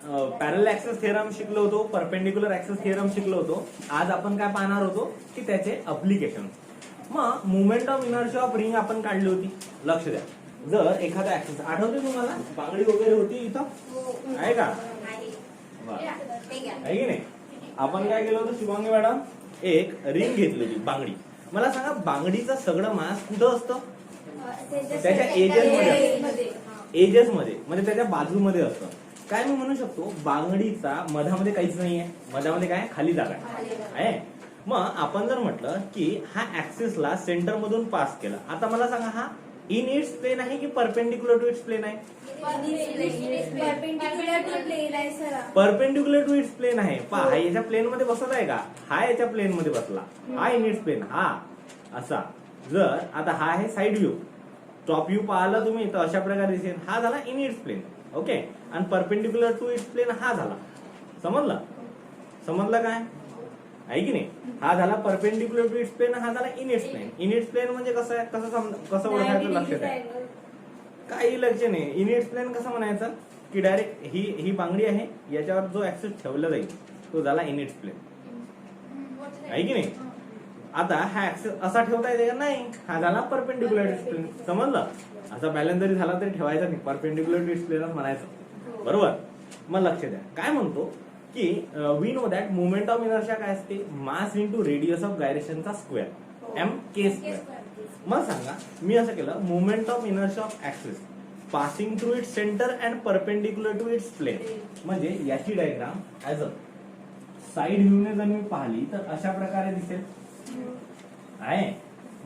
पॅरल axis theorem शिकलो होतो, परपेंडिक्युलर ऍक्सिस थिअरम शिकलो होतो. आज आपण काय पाहणार होतो की त्याचे अप्लिकेशन. मग movement of inertia of ring आपण काढली होती. लक्ष द्या, जर एखादा ऍक्सिस आठवते तुम्हाला, बांगडी वगैरे होती इथं, आहे का? आहे की नाही? आपण काय केलं होतं शुभांगी मॅडम, एक रिंग घेतली होती बांगडी. मला सांगा, बांगडीचं सगळं मास कुठं असतं? त्याच्या एजेस मध्ये म्हणजे त्याच्या बाजूमध्ये असतं. काय मी म्हणू शकतो, बांगडीचा मधामध्ये काहीच नाहीये, मधामध्ये काय खाली जागा आहे. मग आपण जर म्हटलं की हा ऍक्सिसला सेंटर मधून पास केला, आता मला सांगा हा इन इट्स प्लेन आहे की परपेंडिक्युलर टू इट्स प्लेन आहे? परपेंडिक्युलर टू इट्स प्लेन आहे. पहा, हा याच्या प्लेन मध्ये बसत आहे का? हा याच्या प्लेन मध्ये बसला, हा इन इट्स प्लेन, हा असा. जर आता हा आहे साइड व्ह्यू, टॉप व्ह्यू पाहिला तुम्ही तर अशा प्रकारे दिसेल. हा झाला इन इट्स प्लेन, ओके. आणि परपेंडिक्युलर टू इट्स प्लेन हा झाला. समजलं? समजलं काय आहे की नाही? हा झाला परपेंडिक्युलर टू इट्स प्लेन, हा झाला in its plane. In its plane म्हणजे कसं आहे, कसं ओळखायचं लक्षात आहे? काही लक्ष नाही. इन इट्स प्लेन कसं म्हणायचं की डायरेक्ट ही बांगडी आहे, याच्यावर जो ऍक्सिस ठेवला जाईल तो झाला इन इट्स प्लेन, आहे की नाही? आता हा ऍक्सिस असा ठेवता येते का? नाही, हा झाला परपेंडिक्युलर टू इट्स प्लेन. समजलं? असा बॅलन्स जरी झाला तरी ठेवायचा नाही, परपेंडिक्युलर टू इट्स प्लेनच म्हणायचं. बरोबर? मग लक्ष द्या, काय म्हणतो की we know that movement of inertia काय असते? मास इंटू रेडियस ऑफ गायरेशनचा स्क्वेअर, एम के स्क्वेअर. मग सांगा, मी असं केलं, movement of inertia of axis passing through its centre and perpendicular to its plane. म्हणजे याची डायग्राम ऍज अ साइड व्ह्यूने जर मी पाहिली तर अशा प्रकारे दिसेल. आहे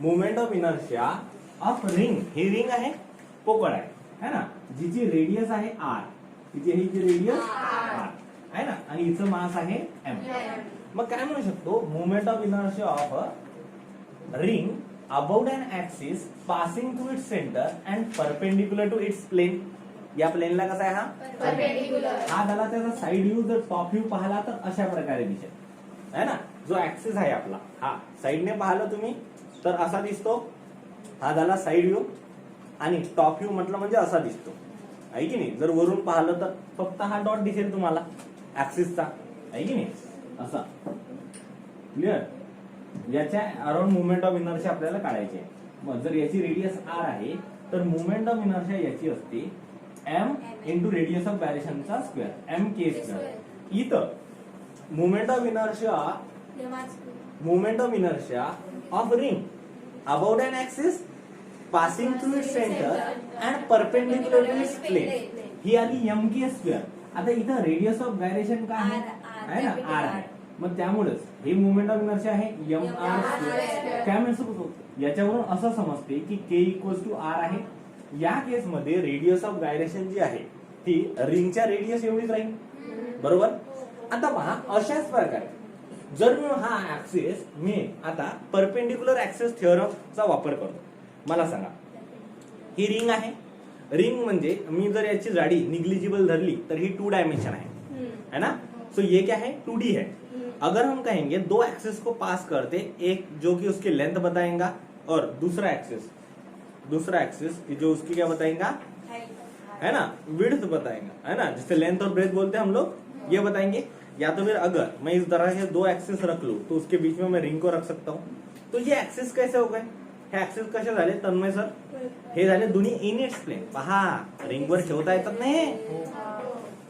movement of inertia of ring. ही रिंग आहे, पोकळ आहे ना, जिची रेडियस आहे आर, तिची ही रेडियस आर आहे ना, आणि हिचं मास आहे एम. मग काय म्हणू शकतो, movement of inertia of ring about an axis passing through its centre and perpendicular to its plane. या प्लेनला कसा आहे? हा परपेंडिक्युलर. हा झाला त्याचा साइड व्ह्यू. जर टॉप व्ह्यू पाहिला तर अशा प्रकारे दिसेल, है ना. जो ऍक्सिस आहे आपला, हा साइडने पाहिलं तुम्ही तर असा दिसतो. हा झाला साइड व्ह्यू, आणि टॉप व्ह्यू म्हटलं म्हणजे असा दिसतो, आहे की नाही? जर वरून पाहिलं तर फक्त हा डॉट दिसेल तुम्हाला ऍक्सिसचा, आहे की नाही? असा. क्लिअर? याच्या अराउंड मुवमेंट ऑफ इनर्शिया आपल्याला काढायची आहे. मग जर याची रेडियस आर आहे तर मुवमेंट ऑफ इनर्शिया याची असते एम इंटू रेडियस ऑफ गायरेशनचा स्क्वेअर, एम के स्क्वेअर. इथं movement of inertia of ring about an axis passing through its centre and perpendicular to its plane, ही आली एम के स्क्वेअर. आता इथं radius of gyration काय आहे ना, R आहे. मग त्यामुळेच हे मुवमेंट ऑफ इनर्शिया आहे एम आर स्क्वेअर. काय म्हणतो, याच्यावरून असं समजते की के इक्वल्स टू आर आहे. या केसमध्ये रेडियस ऑफ गायरेशन जी आहे ती रिंगच्या रेडियस एवढीच राहील. बरोबर? आता पहा, अशाच प्रकारे जर मी हा ऍक्सिस मी आता परपेंडिक्युलर ऍक्सिस थिअरमचा वापर करतो. मला सांगा, ही रिंग आहे. रिंग म्हणजे मी जर याची जाडी निग्लिजिबल धरली तर ही 2 डायमेंशन है ना. सो ये क्या है, 2D है. अगर हम कहेंगे दो एक्सिस को पास करते, एक जो कि उसकी लेंथ बताएगा और दूसरा एक्सिस जो उसकी क्या बताएगा, है ना, विड्थ बताएगा, है ना. जिससे लेंथ और ब्रेथ बोलते हैं हम लोग, ये बताएंगे. या तो फिर अगर मैं इस तरह से 2 एक्सिस रख लूं तो उसके बीच में मैं रिंग को रख सकता हूं. तो ये एक्सिस कैसे हो गए? हे एक्सिस कसे झाले तन्मय सर? हे झाले दोन्ही इन इट्स प्लेन. पहा, रिंगवर ठेवता येतात नाही,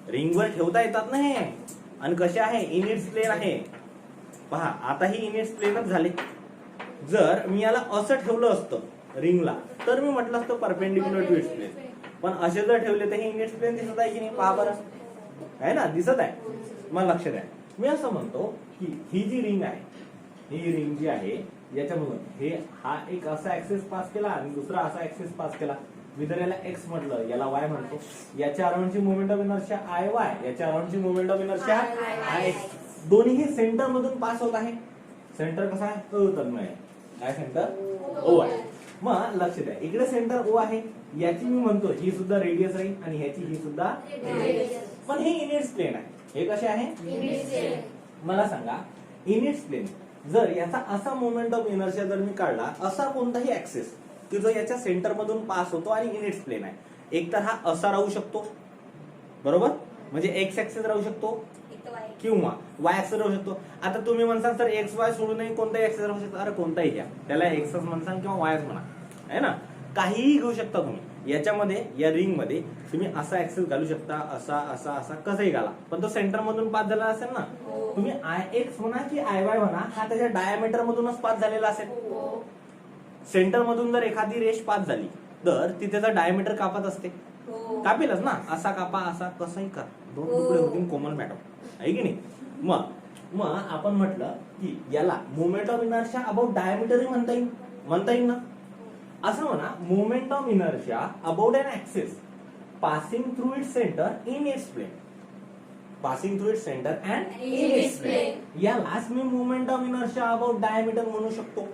रिंगवर ठेवता येतात नाही, आणि कसे आहे, इन इट्स प्लेन आहे. पहा, आता ही इन इट्स प्लेनच झाले. जर मी याला असं ठेवलं असतं रिंगला तर मी म्हटलं असतं परपेंडिक्युलर टू इट्स प्लेन. पण असे जर ठेवले तर हे इन इट्स प्लेन दिसत आहे की नाही? पहा बरं, आहे ना, दिसत आहे. मग लक्ष द्या, मी असं म्हणतो की ही जी रिंग आहे, ही रिंग जी आहे याच्यामधून हे हा एक असा ऍक्सिस पास केला आणि दुसरा असा ऍक्सिस पास केला. मी जर याला एक्स म्हटलं, याला वाय म्हणतो. याच्या अराउंडची movement of inertia I Y, याच्या अराउंडची movement of inertia I X. दोन्ही सेंटर मधून पास होत आहे. सेंटर कसा आहे, अ तन्मय आहे. काय सेंटर? ओ आहे. मग लक्ष द्या, इकडे सेंटर ओ आहे, याची मी म्हणतो ही सुद्धा रेडियस राहील आणि ह्याची ही सुद्धा रेडियस. पण हे इन इट्स प्लेन आहे. हे कसे आहे? मला सांगा, इन इट्स प्लेन जर याचा असा मोमेंट ऑफ इनर्शिया जर मी काढला, असा कोणताही ऍक्सिस की जो याच्या सेंटर मधून पास होतो आणि इन इट्स प्लेन आहे, एक तर हा असा राहू शकतो, बरोबर, म्हणजे एक्स ऍक्सिस राहू शकतो किंवा वाय ऍक्सिस राहू शकतो. आता तुम्ही म्हणसाल सर एक्स वाय सोडूनही कोणताही ऍक्सिस राहू शकतो. अरे कोणताही घ्या, त्याला एक्सच म्हणसाल किंवा वायच म्हणा, आहे ना, काहीही घेऊ शकता तुम्ही. याच्यामध्ये या रिंग मध्ये तुम्ही असा ऍक्सिस घालू शकता, असा असा असा कसंही घाला, पण तो सेंटर मधून पास झाला असेल ना. तुम्ही आय एक्स म्हणा की आय वाय म्हणा, हा त्याच्या डायमीटर मधूनच पास झालेला असेल. सेंटर मधून जर एखादी रेष पास झाली तर ती त्याचा डायमीटर कापत असते, कापेलच ना. असा कापा, असा कसंही करा, दोन तुकडे होतील कोमल मॅडम, आहे की नाही. मग आपण म्हटलं की याला moment of inertia about diameter म्हणता येईल ना. असं म्हणा, moment of inertia about an axis passing through its centre in its plane. Passing through its centre and in its plane, यालाच मी moment of inertia about diameter म्हणू शकतो.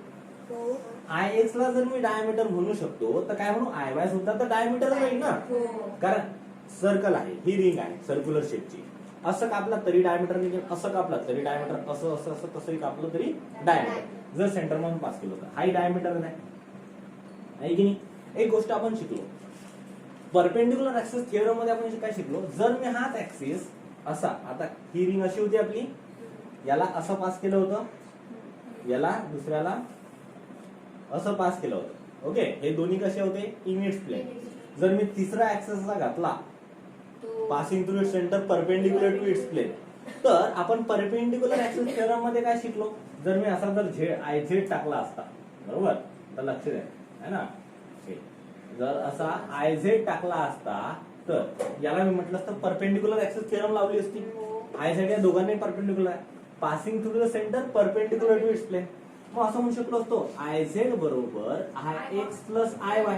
I x ला जर मी डायमीटर म्हणू शकतो तर काय म्हणू, आय वाय सुद्धा तर डायमीटर होईल ना. कारण सर्कल आहे, ही रिंग आहे सर्क्युलर शेपची. असं कापला तरी डायमीटर निघेल, असं कापला तरी डायमीटर, असं असं असं कसंही कापलं तरी डायमीटर. जर सेंटर मधून पास केलं तर हाही डायमीटर नाही, आहे की नाही. एक गोष्ट आपण शिकलो परपेंडिक्युलर ऍक्सिस थिअरम मध्ये, आपण काय शिकलो, जर मी हाच ऍक्सिस असा, आता ही रिंग अशी होती आपली, याला असं पास केलं होतं, याला दुसऱ्याला असं पास केलं होतं. ओके, हे दोन्ही कसे होते, इन इट्स प्लेन. जर मी तिसरा ऍक्सिसला घातला passing through its centre perpendicular to its plane, तर आपण परपेंडिक्युलर ऍक्सिस थिअरम मध्ये काय शिकलो, जर मी असा जर झेड आय झेड टाकला असता, बरोबर, तर लक्ष द्या, है ना. जर असा आय झेड टाकला असता तर याला मी म्हटलं असतं परपेंडिक्युलर ऍक्सिस थिअरम लावली असती. आय झेड या दोघांनी परपेंडिक्युलर आहे, passing through the centre perpendicular to its plane. मग असं म्हणू शकलो असतो आय झेड बरोबर I X plus I Y.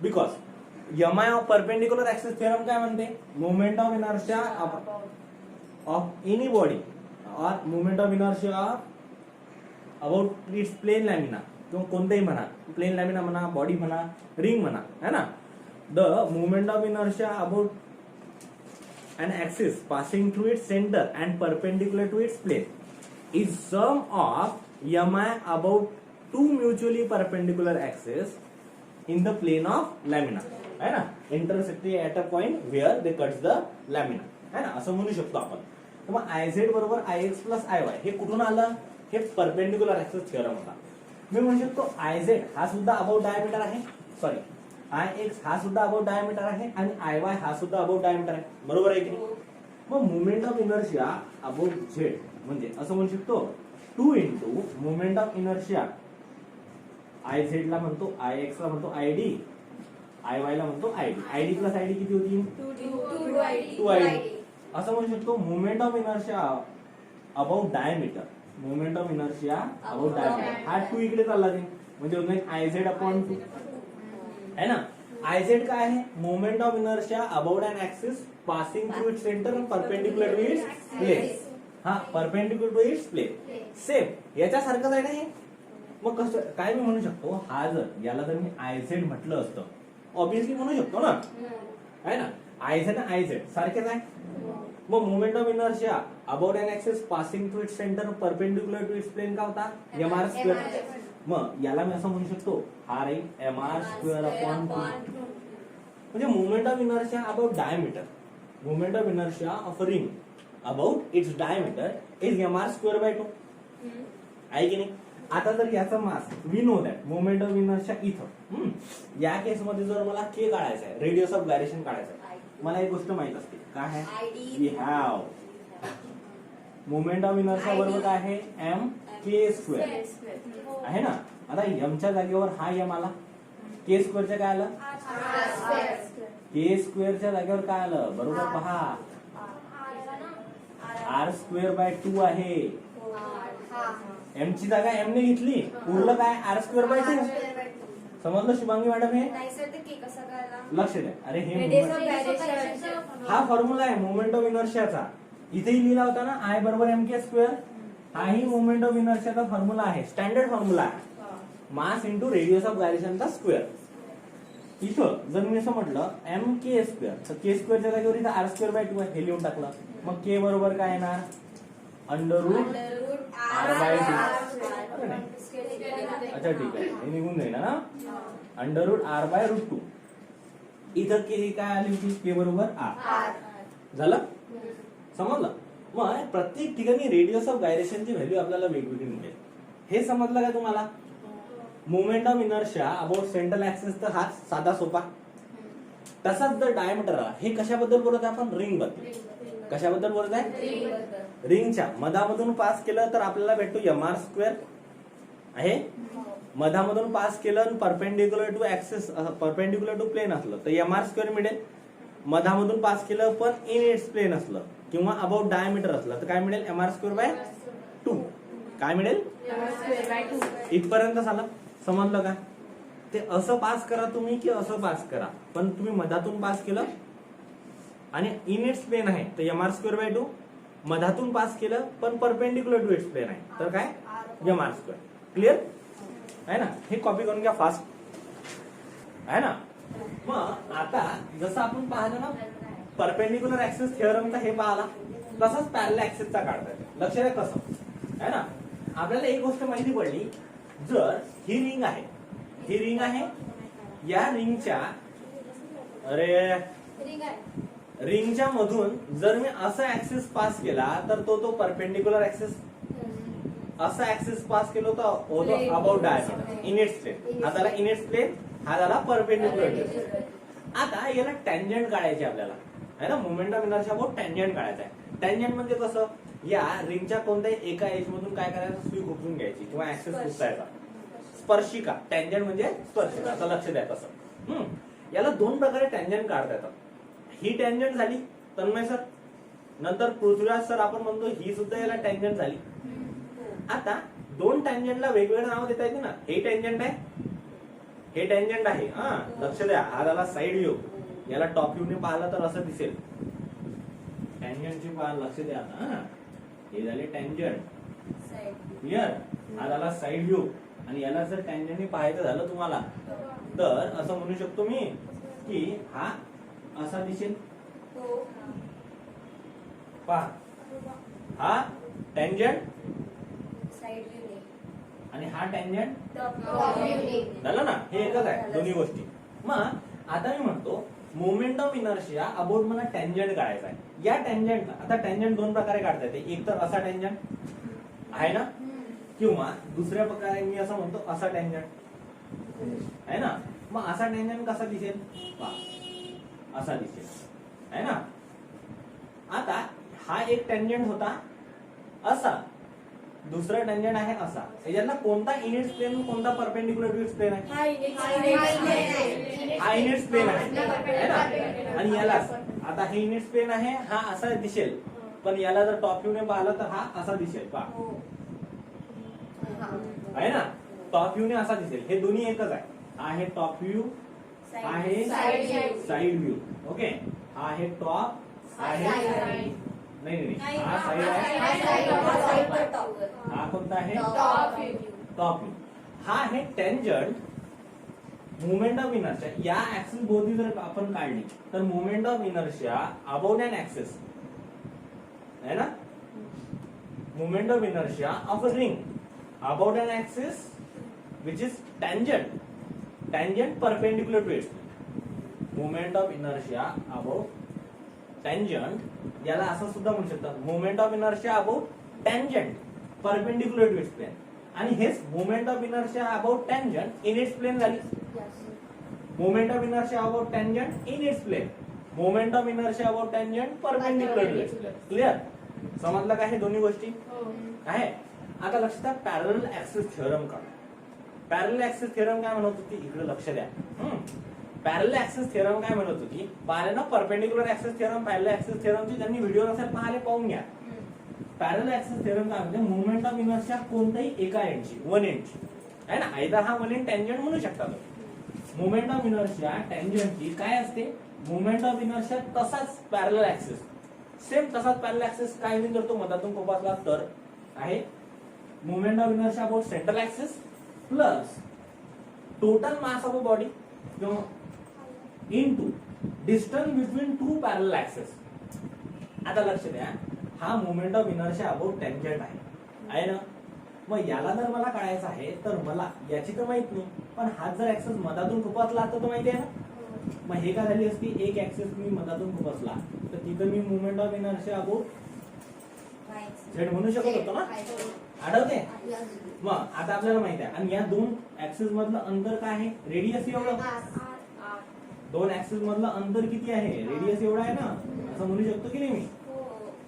Because M I of perpendicular axis theorem काय म्हणते, moment of inertia of any body और moment of inertia about its plane lamina, किंवा कोणतेही म्हणा, प्लेन लॅमिना म्हणा, बॉडी म्हणा, रिंग म्हणा, है ना. The moment of inertia about an axis passing through its center and perpendicular to its plane is sum of mi about two mutually perpendicular axes in the plane of lamina, है ना, intersecting at a point where they cuts the lamina, है ना, असं म्हणू शकतो आपण. तर मग आय झेड बरोबर I X plus I Y हे कुठून आलं, हे परपेंडिक्युलर ऍक्सिस थिअरम होता. मी म्हणू शकतो आय झेड हा सुद्धा अबाउट डायमीटर आहे, सॉरी आय एक्स हा सुद्धा अबाउट डायमीटर आहे आणि आय वाय हा सुद्धा अबाउट डायमीटर आहे, बरोबर आहे की नाही. मग moment of inertia about Z म्हणजे असं म्हणू शकतो 2 into moment of inertia I Z ला म्हणतो, आय एक्स ला म्हणतो आय डी, आय वाय ला म्हणतो I D. I D plus I D किती होती, 2 आय डी. असं म्हणू शकतो moment of inertia about diameter, moment of inertia about diameter हा 2 इकडे चालला ते, म्हणजे आय झेड अपॉन 2, है ना. आय झेड काय आहे, moment of inertia about an axis passing through its centre and perpendicular to its plane. हा, perpendicular to its plane, same याच्यासारखंच आहे ना हे. मग कसं काय मी म्हणू शकतो, हा जर याला जर मी आय झेड म्हटलं असतं, ऑब्विसली म्हणू शकतो ना, है ना. आय झेड आय झेड सारखेच आहे. मग moment of inertia about an axis passing through its centre perpendicular to its plane का होता, एम आर स्क्वेअर. मग याला मी असं म्हणू शकतो, हा राहील एम आर स्क्वेअर अपॉन 2. म्हणजे moment of inertia about diameter, moment of inertia of ring about its diameter is M R square by 2, आहे की नाही. आता जर याचा mass we know that moment of inertia इथं, या केसमध्ये जर मला के काढायचं आहे, रेडियस ऑफ गायरेशन काढायचं आहे, मला एक गोष्ट माहित असते काय आहे, we have moment of inertia बरोबर काय आहे, एम के स्क्वेअर, आहे ना. आता एमच्या जागेवर हा एम आला, के स्क्वेअरच्या काय आलं, के स्क्वेअरच्या जागेवर काय आलं, बरोबर पहा, आर स्क्वेअर बाय 2 आहे. एम ची जागा एम ने घेतली, उरलं काय, आर स्क्वेअर बाय 2. समजलं शुभांगी मॅडम हे, लक्ष द्या. अरे हे हा फॉर्म्युला आहे मोमेंट ऑफ इनर्शियाचा, इथेही लिहिला होता ना, आय बरोबर एम के स्क्वेअर. हाही मोमेंट ऑफ इनर्शियाचा फॉर्म्युला आहे, स्टँडर्ड फॉर्म्युला आहे, मास इंटू रेडियस ऑफ गायरेशनचा स्क्वेअर. इथं जर मी असं म्हटलं एम के स्क्वेअर, तर के स्क्वेअरच्या जागेवर इथं आर स्क्वेअर बाय 2 आहे, हे लिहून टाकलं. मग के बरोबर काय येणार, अंडर रूट आर बाय 2. अच्छा ठीक आहे, हे निघून जाईल ना, under root R by root 2. इथं के काय आली होती, के बरोबर आर. झालं? समजलं? मग प्रत्येक ठिकाणी रेडियस ऑफ गायरेशनची व्हॅल्यू आपल्याला वेगवेगळी मिळेल. हे समजलं का तुम्हाला? Moment of inertia about central axis तर हा साधा सोपा. तसाच जर डायमीटर हे कशाबद्दल बोलत आहे आपण? रिंग बद्दल. कशाबद्दल बोलत आहे? रिंगच्या मधामधून पास केलं तर आपल्याला भेटतो mr² आहे. मधामधून पास केलं perpendicular to axis, perpendicular to plane असलं तर mr² मिळेल. मधामधून पास केलं पण इन इट्स प्लेन असलं किंवा अबाउट डायमीटर असलं तर काय मिळेल? mr²/2. काय मिळेल? इथपर्यंत झालं. समजलं का? ते असं पास करा तुम्ही की असं पास करा, पण तुम्ही मधातून पास केलं आणि इन इट्स प्लेन आहे तर mr²/2. मधातून पास केलं पण परपेंडिक्युलर टू इट्स प्लेन आहे तर काय? mr². क्लिअर आहे ना? हे कॉपी करून घ्या फास्ट आहे ना. मग आता जसं आपण पाहिलं ना परपेंडिक्युलर ऍक्सिस थिअरमचा हे पाहिला, तसंच पॅरलल ऍक्सिसचा काढता येतो. लक्ष द्या कसं आहे ना. आपल्याला एक गोष्ट माहिती पडली, जर ही रिंग आहे, ही रिंग आहे, या रिंगच्या रिंगच्या मधून जर मी असा ऍक्सिस पास केला तर तो परपेंडिक्युलर ऍक्सिस, असा ऍक्सिस पास केलो तर होतो about diameter in its plane. हा झाला इन इट्स प्लेन, हा झाला परपेंडिक्युलर. आता याला टँजंट काढायचे आपल्याला आहे ना. Moment of inertia about tangent काढायचा आहे. टँजंट म्हणजे कसं? या रिंगच्या कोणत्याही एका एज मधून काय करायचं? सुई खुपसून घ्यायची किंवा ऍक्सिस खुपसायचा. स्पर्शिका, टँजंट म्हणजे स्पर्शिका. आता लक्ष द्या कसं. याला दोन प्रकारे टँजंट काढता येतात. ही टँजंट झाली तन्मय सर, नंतर पृथ्वीराज सर आपण म्हणतो ही सुद्धा याला टँजंट झाली. आता दोन टँजंटला वेगवेगळं नाव देता येते ना. हे टँजंट आहे, हे टँजंट आहे. हा लक्ष द्या, हा झाला साइड व्ह्यू. याला टॉप व्ह्यूने पाहिलं तर असं दिसेल. टँजंटची लक्ष द्या ना. हे झाले टँजंट. क्लिअर? हा झाला साइड व्ह्यू. आणि याला जर टँजंटने पाहायचं झालं तुम्हाला तर असं म्हणू शकतो मी की हा असा दिसेल. पहा, हा टँजंट आणि हा टँजंट झालं ना. हे एकच आहे दोन्ही गोष्टी. मग आता मी म्हणतो मोमेंट ऑफ इनर्शिया अबाउट मला टँजंट काढायचा आहे. या टँजंटला आता टँजंट दोन प्रकारे काढता येते. एक तर असा टँजंट आहे ना, किंवा दुसऱ्या प्रकारे मी असं म्हणतो असा टँजंट आहे ना. मग असा टँजंट कसा दिसेल? असा दिसेल आहे ना. आता हा एक टँजंट होता असा, दुसरा टँजंट आहे असा. याच्यातला कोणता इन इट्स प्लेन, कोणता परपेंडिक्युलर टू इट्स प्लेन आहे? हा इन इट्स प्लेन आहे ना. आणि याला आता हे इन इट्स प्लेन आहे, हा असा दिसेल, पण याला जर टॉप व्ह्यूने पाहिलं तर हा असा दिसेल. पहा आहे ना, टॉप व्ह्यूने असा दिसेल. हे दोन्ही एकच आहे. हा आहे टॉप व्ह्यू, आहे साइड व्ह्यू. ओके, हा आहे टॉप, आहे नाही हा साइड आहे. हा कोणता आहे? Top view. हा आहे टँजंट. मोमेंट ऑफ इनर्शिया या ऍक्सिस भोवती जर आपण काढली तर moment of inertia about an axis है ना. Moment of inertia of a ring about an axis which is tangent perpendicular to its. Moment of inertia about tangent, याला असं सुद्धा म्हणू शकतात moment of inertia about tangent perpendicular to its plane. आणि हेच moment of inertia about tangent in its plain झाली. Moment of inertia about tangent in its plane, moment of inertia about tangent perpendicular to its plane. Clear? समजलं का हे दोन्ही गोष्टी आहे? आता लक्षात पॅरलल ऍक्सिस थिअरम का. पॅरलल ऍक्सिस थिअरम काय म्हणत होती? इकडे लक्ष द्या. पॅरलल ऍक्सिस थिअरम काय म्हणत होती? पाहिले ना perpendicular axis theorem, parallel axis थिअरमची ज्यांनी व्हिडिओ नसेल पाहिले पाहून घ्या. पॅरलल ऍक्सिस थिअरम काय म्हणजे मोमेंट ऑफ इनर्शिया कोणत्याही एका एंडची, वन एंडची आहे ना. आयदर हा वन एंड टँजंट म्हणू शकता. मोमेंट ऑफ इनर्शिया टँजंटची काय असते? मोमेंट ऑफ इनर्शिया तसाच पॅरलल ऍक्सिस, सेम तसाच पॅरलल ऍक्सिस काय जर तो मधातून खुपसला तर आहे moment of inertia about central axis plus total mass of a body into distance between two parallel axes. आता लक्ष द्या, हा moment of inertia about tangent आहे ना. मग याला जर मला काढायचं आहे तर मला याची तर माहित नाही, पण हा जर ऍक्सिस मधातून खुपसला तर माहिती आहे ना. मग हे काय झाली असती? एक ऍक्सिस मी मधातून खुपसला तर इथं मी moment of inertia about Z म्हणू शकत होतो ना, आठवते? मग आता आपल्याला माहिती आहे, आणि या दोन ऍक्सिस मधलं अंतर काय आहे? रेडियस एवढं. दोन ऍक्सिस मधलं अंतर किती आहे? रेडियस एवढा आहे ना, असं म्हणू शकतो की नाही मी?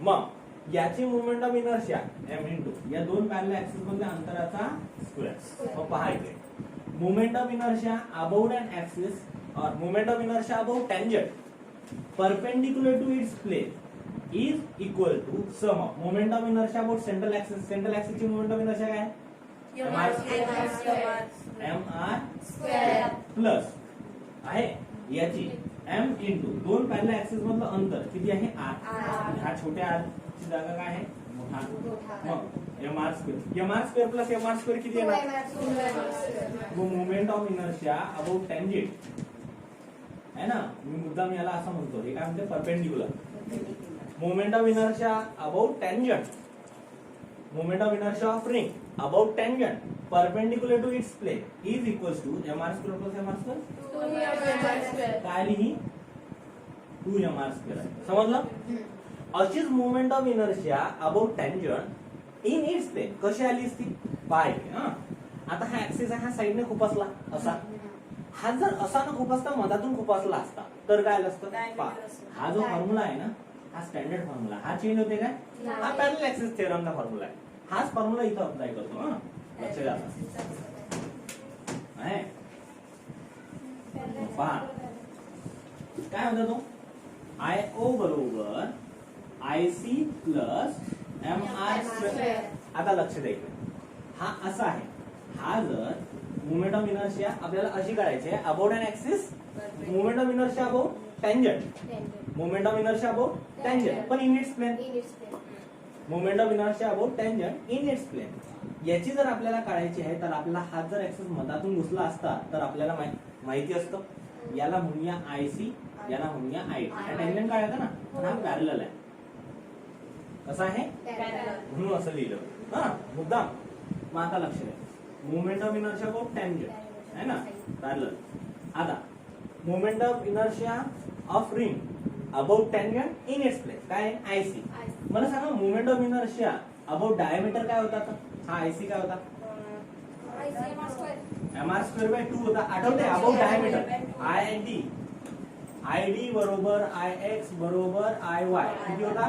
मग याची moment of inertia m into या दोन पॅरलल ऍक्सिस मधल्या अंतराचा स्क्वेअर. मग पहा इथे moment of inertia about an axis और moment of inertia about tangent perpendicular to its plane is equal to sum of moment of inertia about central axis. Central axis ची moment of inertia काय आहे? mr square plus आहे याची m into दोन parallel axis मधलं अंतर किती आहे? r. ह्या छोट्या r ची जागा काय आहे? मोठा. मग mr square plus mr square किती येणार? Moment of inertia about tangent आहे ना, मी मुद्दाम याला असं म्हणतो, हे काय म्हणते? Perpendicular. Moment of inertia about tangent, moment of inertia of ring about tangent perpendicular to its plane is equals to mr square plus mr square. काय लिही? 2mr square. समजलं? अशीच moment of inertia about tangent in its plane कशी आली असती? पाहिजे. आता हा ऍक्सिस ह्या साईडने खुपसला असा, हा जर असा न खुपसता मधातून खुपसला असता तर काय आलं असतं? हा जो फॉर्म्युला आहे ना, हा स्टँडर्ड फॉर्म्युला, हा चेंज होते काय? हा पॅरलल ऍक्सिस थेरमचा फॉर्म्युला आहे. हाच फॉर्म्युला इथं अप्लाय करतो. लक्ष द्या. पहा काय होता तो? IO बरोबर IC प्लस mr स्क्वेअर. आता लक्ष द्या, हा असा आहे. हा जर मोमेंट ऑफ इनर्शिया आपल्याला अशी काढायची आहे about an axis, moment of inertia about tangent, moment of inertia about tangent पण in its plane. Moment of inertia about tangent in its plane याची जर आपल्याला काढायची आहे, तर आपल्याला हा जर ऍक्सिस मधातून घुसला असता तर आपल्याला माहिती असतं, याला म्हणूया IC, याला म्हणूया ID. हा टँजंट काढायचा ना, हा पॅरलल आहे. कसं आहे? म्हणून असं लिहिलं मुद्दाम. मग आता लक्ष द्या, moment of inertia about tangent आहे ना, पॅरलल. आता moment of inertia of ring about tangent in its place काय आहे? IC. मला सांगा moment of inertia about diameter काय होता? हा IC काय होता? mr स्क्वेअर बाय 2 होता. आठवते? अबाउट डायमीटर ID बरोबर IX बरोबर IY किती होता?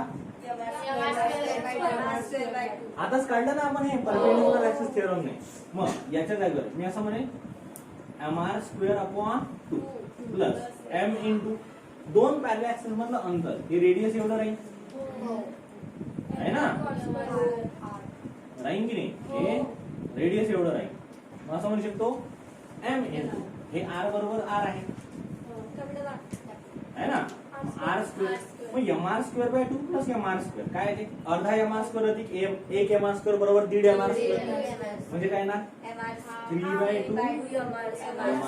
आताच काढलं ना आपण हे परपेंडिक्युलर ऍक्सिस थेरम ने. मग याच्या जागेवर मी असं म्हणेन mr square upon 2 plus m into दोन पॅरलल ऍक्सिस मधलं अंतर, हे रेडियस एवढं राहील आहे ना, राहील की नाही? हे रेडियस एवढं राहील. मग असं म्हणू शकतो m इंटू हे r बरोबर r आहे ना, r स्क्वेअर. मग mr square by 2 plus mr square काय आहे? अर्धा mr स्क्वेअर अधिक 1 mr स्क्वेअर बरोबर 1.5 mr स्क्वेअर म्हणजे काय ना 3/2 mr.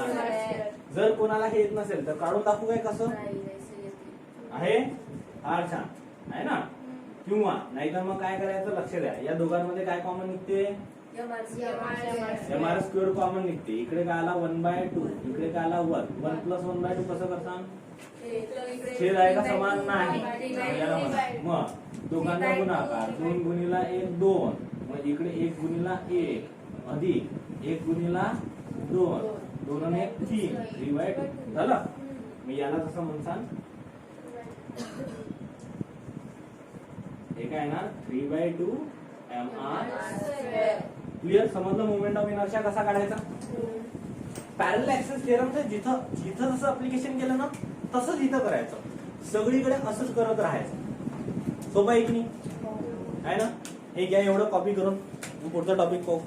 जर कोणाला हे येत नसेल तर काढून दाखवू काय कसं आहे? फार छान आहे ना. किंवा नाहीतर मग काय करायचं? लक्ष द्या, या दोघांमध्ये काय कॉमन निघते? mr स्क्वेअर कॉमन निघते. इकडे काय आला? 1/2, इकडे काय आला? 1. 1 प्लस 1/2 कसं करता? छेद आहे का समान? नाही. मग दोघांना गुणाकार 2 गुणिला 1 2. मग इकडे 1 गुणिला 1 अधिक 1 गुणिला 2 2 आणि 1 3 3/2 झालं. मी याला जसं म्हणसान हे काय ना 3/2 mr. क्लिअर? समजलं मोमेंट ऑफ इनर्शिया कसा काढायचा? पॅरलल ऍक्सिस थेरमचं जिथं जसं अप्लिकेशन केलं ना तसंच इथं करायचं. सगळीकडे असंच करत राहायचं. सोपं आहे की नाही? आहे ना? हे घ्या एवढं कॉपी करून पुढचा टॉपिक पाहू.